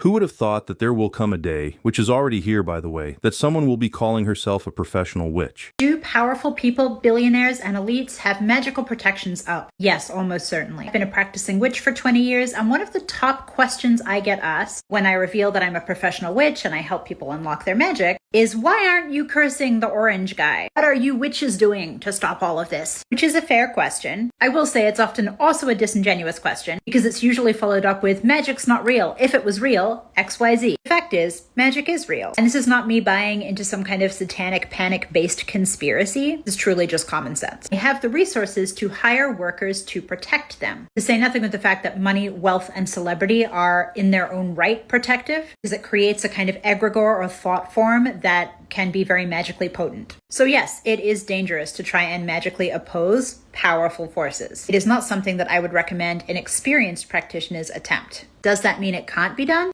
Who would have thought that there will come a day, which is already here by the way, that someone will be calling herself a professional witch? Do powerful people, billionaires, and elites have magical protections up? Yes, almost certainly. I've been a practicing witch for 20 years, and one of the top questions I get asked when I reveal that I'm a professional witch and I help people unlock their magic is, why aren't you cursing the orange guy? What are you witches doing to stop all of this? Which is a fair question. I will say it's often also a disingenuous question, because it's usually followed up with, magic's not real. If it was real, XYZ. The fact is, magic is real. And this is not me buying into some kind of satanic panic-based conspiracy. It's truly just common sense. They have the resources to hire workers to protect them. To say nothing of the fact that money, wealth, and celebrity are in their own right protective, because it creates a kind of egregore or thought form that can be very magically potent. So yes, it is dangerous to try and magically oppose powerful forces. It is not something that I would recommend an experienced practitioner's attempt. Does that mean it can't be done?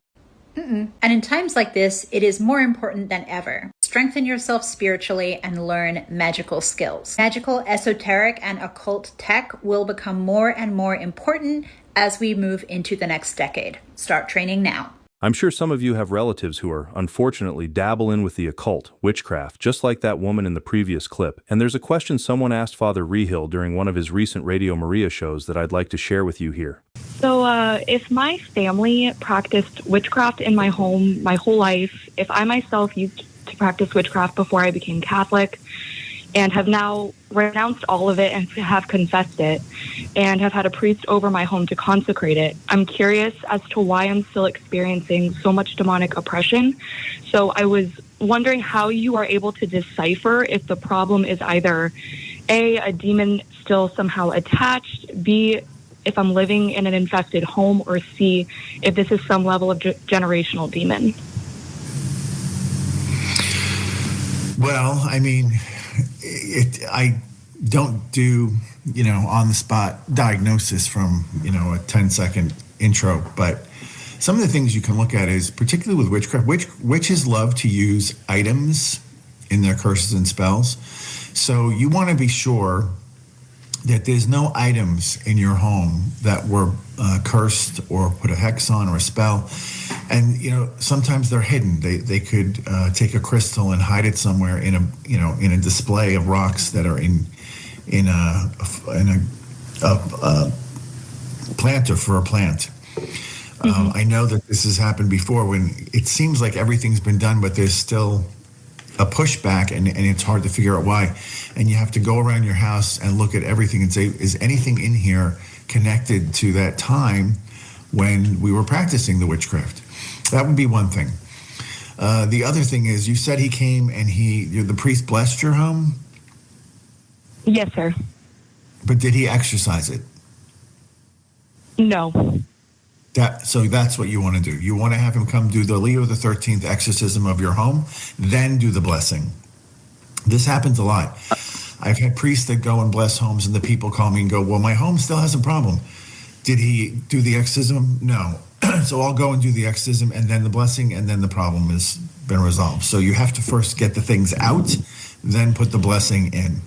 And in times like this, it is more important than ever. Strengthen yourself spiritually and learn magical skills. Magical, esoteric, and occult tech will become more and more important as we move into the next decade. Start training now. I'm sure some of you have relatives who are, unfortunately, dabble in with the occult, witchcraft, just like that woman in the previous clip. And there's a question someone asked Father Rehill during one of his recent Radio Maria shows that I'd like to share with you here. So if my family practiced witchcraft in my home my whole life, if I myself used to practice witchcraft before I became Catholic, and have now renounced all of it and have confessed it, and have had a priest over my home to consecrate it, I'm curious as to why I'm still experiencing so much demonic oppression. So I was wondering how you are able to decipher if the problem is either A, demon still somehow attached, B, if I'm living in an infested home, or C, if this is some level of generational demon. Well, I mean, I don't do, on-the-spot diagnosis from, a 10-second intro, but some of the things you can look at is, particularly with witchcraft, witches love to use items in their curses and spells. So you want to be sure that there's no items in your home that were cursed or put a hex on or a spell. And, sometimes they're hidden. They could take a crystal and hide it somewhere in a display of rocks that are in a planter for a plant. I know that this has happened before when it seems like everything's been done, but there's still a pushback, and it's hard to figure out why. And you have to go around your house and look at everything and say, is anything in here connected to that time when we were practicing the witchcraft? That would be one thing. The other thing is, you said he came and the priest blessed your home? Yes, sir. But did he exorcise it? No. So that's what you want to do. You want to have him come do the Leo the 13th exorcism of your home, then do the blessing. This happens a lot. I've had priests that go and bless homes, and the people call me and go, well, my home still has a problem. Did he do the exorcism? No. So I'll go and do the exorcism and then the blessing, and then the problem has been resolved. So you have to first get the things out, then put the blessing in.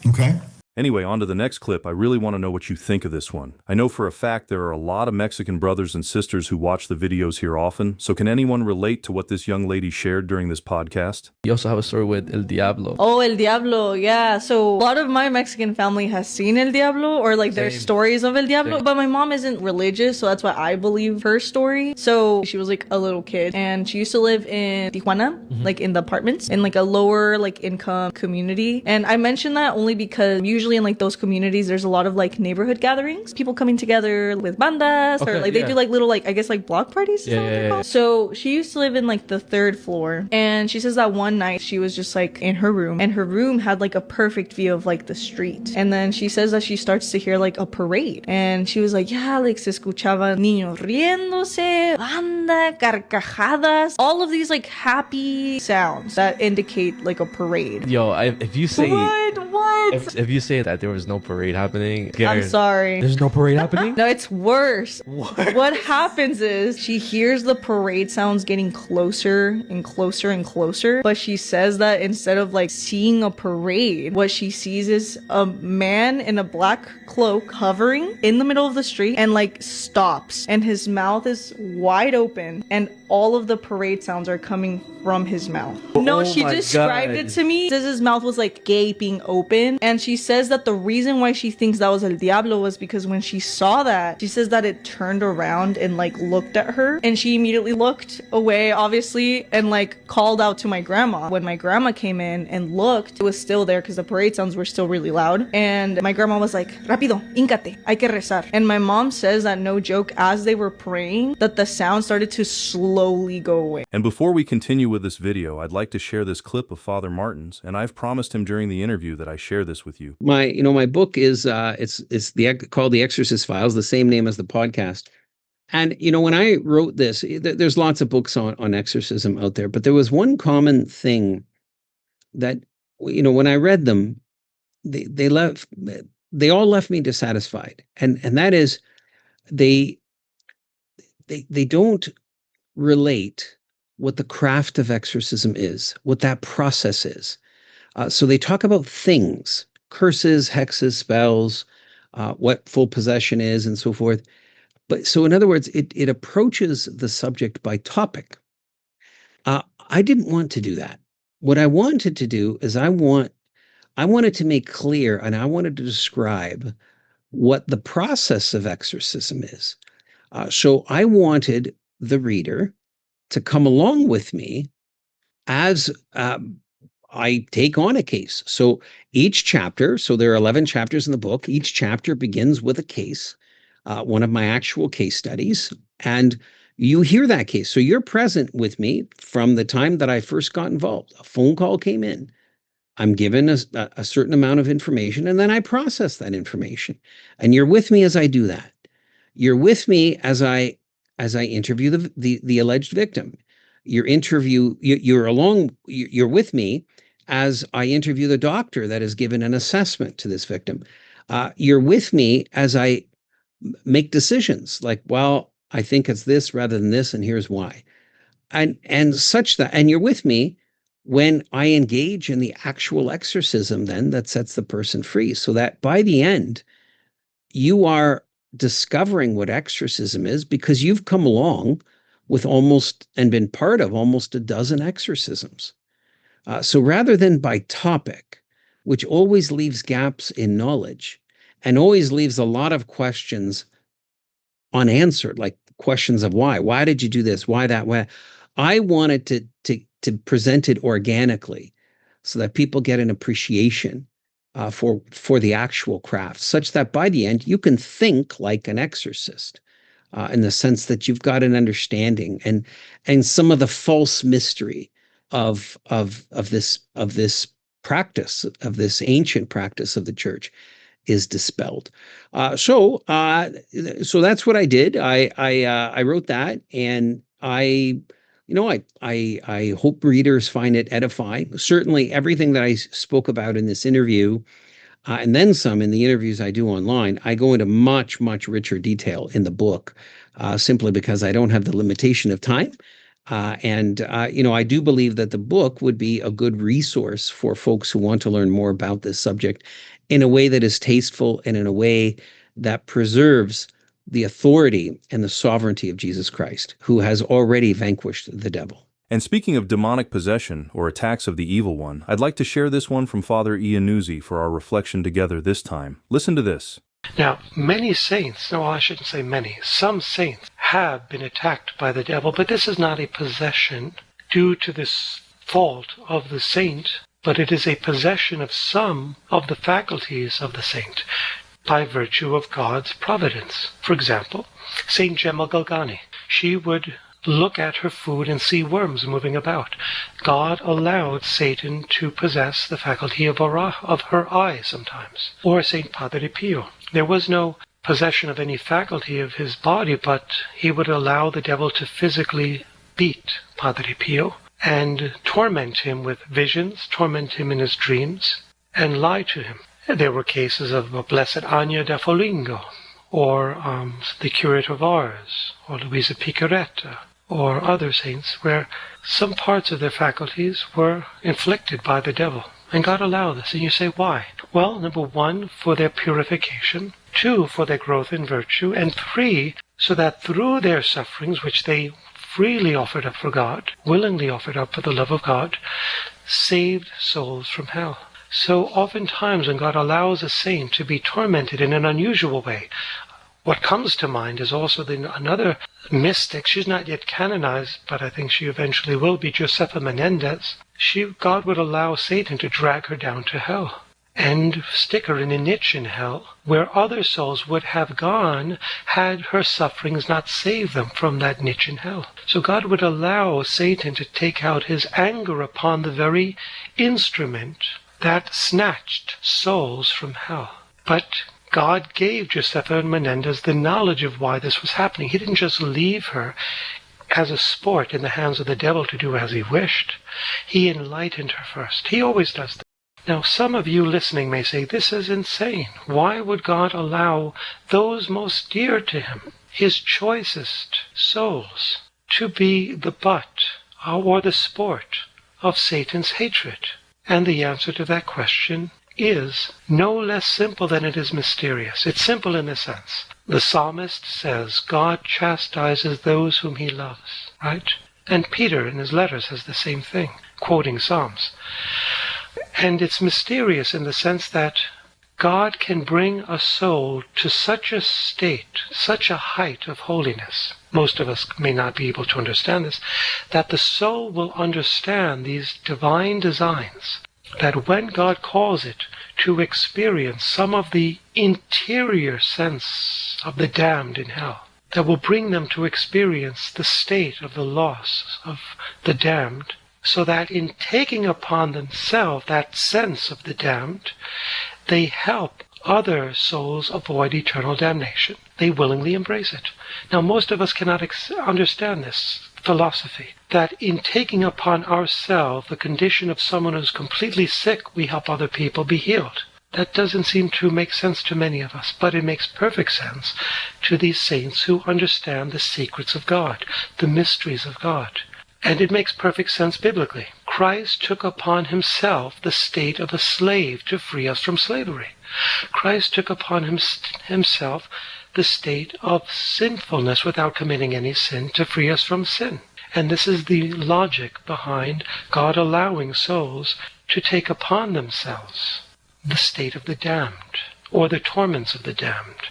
Okay? Anyway, on to the next clip. I really want to know what you think of this one. I know for a fact there are a lot of Mexican brothers and sisters who watch the videos here often, so can anyone relate to what this young lady shared during this podcast? You also have a story with El Diablo. Oh, El Diablo, yeah. So a lot of my Mexican family has seen El Diablo, or like there's stories of El Diablo, but my mom isn't religious, so that's why I believe her story. So she was like a little kid, and she used to live in Tijuana, like in the apartments, in like a lower like income community. And I mention that only because usually in like those communities there's a lot of like neighborhood gatherings, people coming together with bandas, or like they do like little like I guess like block parties. So she used to live in like the 3rd floor, and she says that one night she was just like in her room, and her room had like a perfect view of like the street. And then she says that she starts to hear like a parade, and she was like, yeah, like se escuchaba niños riéndose, banda, carcajadas, all of these like happy sounds that indicate like a parade. Yo, if you say what If you say that there was no parade happening, I'm sorry. There's no parade happening? No, it's worse. What happens is she hears the parade sounds getting closer and closer and closer, but she says that instead of like seeing a parade, what she sees is a man in a black cloak hovering in the middle of the street and like stops, and his mouth is wide open and all of the parade sounds are coming from his mouth. No, she described it to me. Says his mouth was like gaping open, and she says that the reason why she thinks that was El Diablo was because when she saw that, she says that it turned around and like looked at her, and she immediately looked away, obviously, and like called out to my grandma. When my grandma came in and looked, it was still there because the parade sounds were still really loud, and my grandma was like, "Rápido, híncate, hay que rezar." And my mom says that, no joke, as they were praying, that the sound started to slowly go away. And before we continue with this video, I'd like to share this clip of Father Martin's, and I've promised him during the interview that I share this with you. My book is called The Exorcist Files, the same name as the podcast. And when I wrote this, there's lots of books on exorcism out there, but there was one common thing that when I read them, they all left me dissatisfied, and that is they don't relate what the craft of exorcism is, what that process is. So they talk about things, curses, hexes, spells, what full possession is, and so forth. But so in other words, it approaches the subject by topic. I didn't want to do that. What I wanted to do is I wanted to make clear, and I wanted to describe what the process of exorcism is. So I wanted the reader to come along with me as I take on a case. So each chapter, so there are 11 chapters in the book, each chapter begins with a case, one of my actual case studies, and you hear that case. So you're present with me from the time that I first got involved. A phone call came in. I'm given a certain amount of information, and then I process that information. And you're with me as I do that. You're with me as I interview the alleged victim. You're with me as I interview the doctor that has given an assessment to this victim. You're with me as I make decisions like, well, I think it's this rather than this, and here's why. And such that, and you're with me when I engage in the actual exorcism then that sets the person free, so that by the end, you are discovering what exorcism is because you've come along with and been part of almost a dozen exorcisms. So rather than by topic, which always leaves gaps in knowledge and always leaves a lot of questions unanswered, like questions of why did you do this? Why that way? I wanted to present it organically so that people get an appreciation for the actual craft, such that by the end you can think like an exorcist, in the sense that you've got an understanding and some of the false mystery of this practice, of this ancient practice of the church, is dispelled. So that's what I did. I wrote that, and I hope readers find it edifying. Certainly everything that I spoke about in this interview, and then some in the interviews I do online, I go into much, much richer detail in the book, simply because I don't have the limitation of time. I do believe that the book would be a good resource for folks who want to learn more about this subject in a way that is tasteful and in a way that preserves the authority and the sovereignty of Jesus Christ, who has already vanquished the devil. And speaking of demonic possession or attacks of the evil one, I'd like to share this one from Father Iannuzzi for our reflection together this time. Listen to this. Now, many saints, no, I shouldn't say many, some saints have been attacked by the devil, but this is not a possession due to this fault of the saint, but it is a possession of some of the faculties of the saint by virtue of God's providence. For example, Saint Gemma Galgani, she would look at her food and see worms moving about. God allowed Satan to possess the faculty of her eye sometimes. Or Saint Padre Pio. There was no possession of any faculty of his body, but he would allow the devil to physically beat Padre Pio and torment him with visions, torment him in his dreams, and lie to him. There were cases of Blessed Anya da Foligno, or the Curate of Ars, or Luisa Picaretta, or other saints, where some parts of their faculties were inflicted by the devil. And God allowed this. And you say, why? Well, number one, for their purification. Two, for their growth in virtue. And three, so that through their sufferings, which they freely offered up for God, willingly offered up for the love of God, saved souls from hell. So oftentimes when God allows a saint to be tormented in an unusual way, what comes to mind is also another mystic. She's not yet canonized, but I think she eventually will be, Josefa Menendez. God would allow Satan to drag her down to hell and stick her in a niche in hell where other souls would have gone had her sufferings not saved them from that niche in hell. So God would allow Satan to take out his anger upon the very instrument that snatched souls from hell. But God gave Josefa Menendez the knowledge of why this was happening. He didn't just leave her as a sport in the hands of the devil to do as he wished. He enlightened her first. He always does that. Now, some of you listening may say, this is insane. Why would God allow those most dear to him, his choicest souls, to be the butt or the sport of Satan's hatred? And the answer to that question is no less simple than it is mysterious. It's simple in this sense. The psalmist says God chastises those whom he loves, right? And Peter in his letter says the same thing, quoting Psalms. And it's mysterious in the sense that God can bring a soul to such a state, such a height of holiness, most of us may not be able to understand this, that the soul will understand these divine designs, that when God calls it to experience some of the interior sense of the damned in hell, that will bring them to experience the state of the loss of the damned, so that in taking upon themselves that sense of the damned, they help other souls avoid eternal damnation. They willingly embrace it. Now, most of us cannot understand this philosophy, that in taking upon ourselves the condition of someone who's completely sick, we help other people be healed. That doesn't seem to make sense to many of us, but it makes perfect sense to these saints who understand the secrets of God, the mysteries of God. And it makes perfect sense biblically. Christ took upon himself the state of a slave to free us from slavery. Christ took upon himself the state of sinfulness without committing any sin to free us from sin. And this is the logic behind God allowing souls to take upon themselves the state of the damned, or the torments of the damned,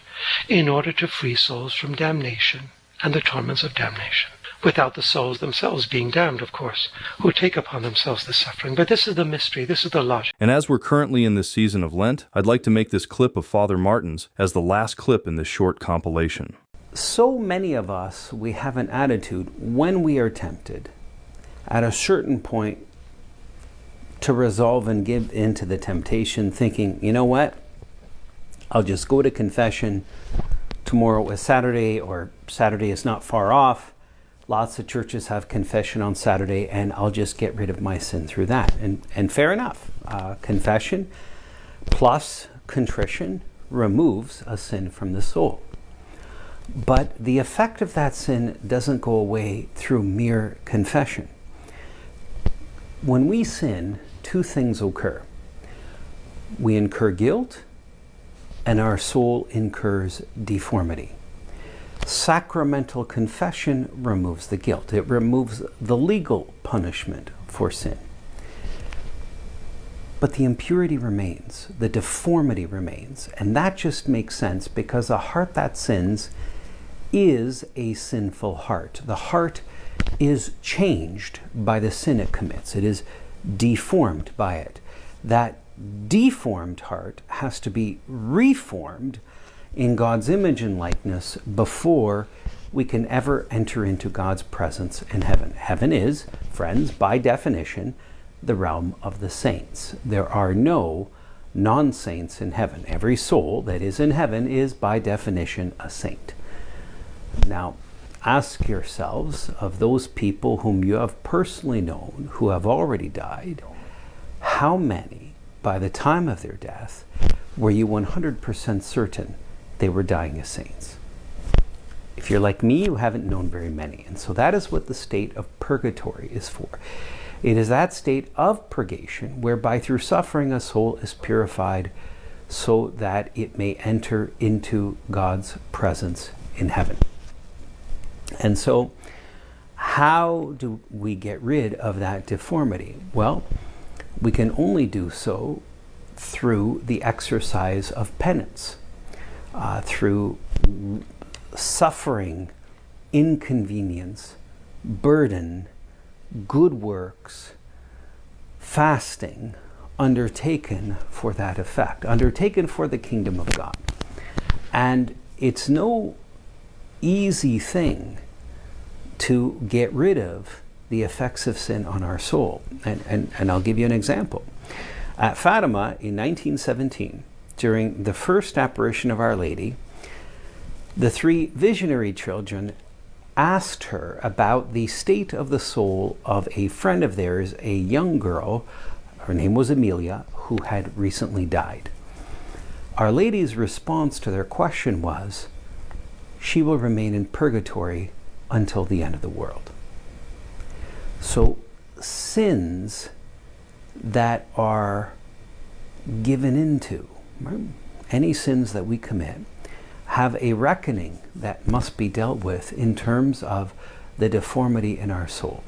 in order to free souls from damnation and the torments of damnation, without the souls themselves being damned, of course, who take upon themselves the suffering. But this is the mystery, this is the logic. And as we're currently in this season of Lent, I'd like to make this clip of Father Martin's as the last clip in this short compilation. So many of us, we have an attitude when we are tempted, at a certain point, to resolve and give in to the temptation, thinking, you know what, I'll just go to confession. Tomorrow is Saturday, or Saturday is not far off. Lots of churches have confession on Saturday, and I'll just get rid of my sin through that. And fair enough. Confession plus contrition removes a sin from the soul. But the effect of that sin doesn't go away through mere confession. When we sin, two things occur. We incur guilt, and our soul incurs deformity. Sacramental confession removes the guilt. It removes the legal punishment for sin. But the impurity remains, the deformity remains, and that just makes sense because a heart that sins is a sinful heart. The heart is changed by the sin it commits. It is deformed by it. That deformed heart has to be reformed in God's image and likeness before we can ever enter into God's presence in heaven. Heaven is, friends, by definition, the realm of the saints. There are no non-saints in heaven. Every soul that is in heaven is by definition a saint. Now, ask yourselves, of those people whom you have personally known who have already died, how many, by the time of their death, were you 100% certain they were dying as saints? If you're like me, you haven't known very many. And so that is what the state of purgatory is for. It is that state of purgation whereby through suffering a soul is purified so that it may enter into God's presence in heaven. And so how do we get rid of that deformity? Well, we can only do so through the exercise of penance, through suffering, inconvenience, burden, good works, fasting, undertaken for that effect, undertaken for the kingdom of God. And it's no easy thing to get rid of the effects of sin on our soul. And I'll give you an example. At Fatima in 1917, during the first apparition of Our Lady, the three visionary children asked her about the state of the soul of a friend of theirs, a young girl, her name was Amelia, who had recently died. Our Lady's response to their question was, she will remain in purgatory until the end of the world. So sins that are given into, right? Any sins that we commit, have a reckoning that must be dealt with in terms of the deformity in our soul.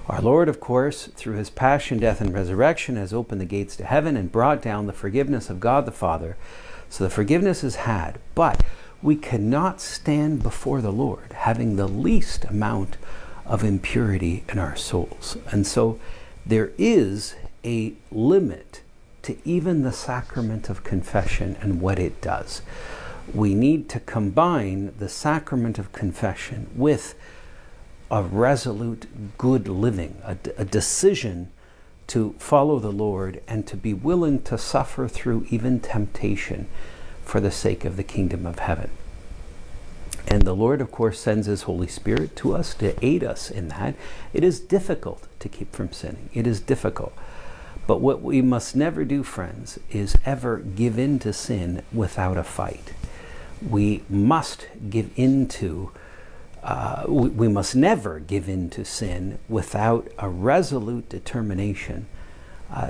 Our Lord, of course, through his passion, death, and resurrection, has opened the gates to heaven and brought down the forgiveness of God the Father. So the forgiveness is had, but we cannot stand before the Lord having the least amount of impurity in our souls. And so there is a limit to even the sacrament of confession and what it does. We need to combine the sacrament of confession with a resolute good living, a decision to follow the Lord and to be willing to suffer through even temptation for the sake of the kingdom of heaven. And the Lord, of course, sends his Holy Spirit to us to aid us in that. It is difficult to keep from sinning. It is difficult. But what we must never do, friends, is ever give in to sin without a fight. We must give into we must never give in to sin without a resolute determination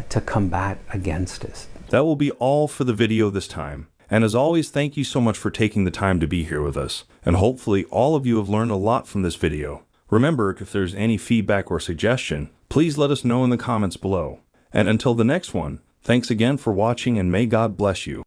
to combat against it. That will be all for the video this time. And as always, thank you so much for taking the time to be here with us. And hopefully all of you have learned a lot from this video. Remember, if there's any feedback or suggestion, please let us know in the comments below. And until the next one, thanks again for watching and may God bless you.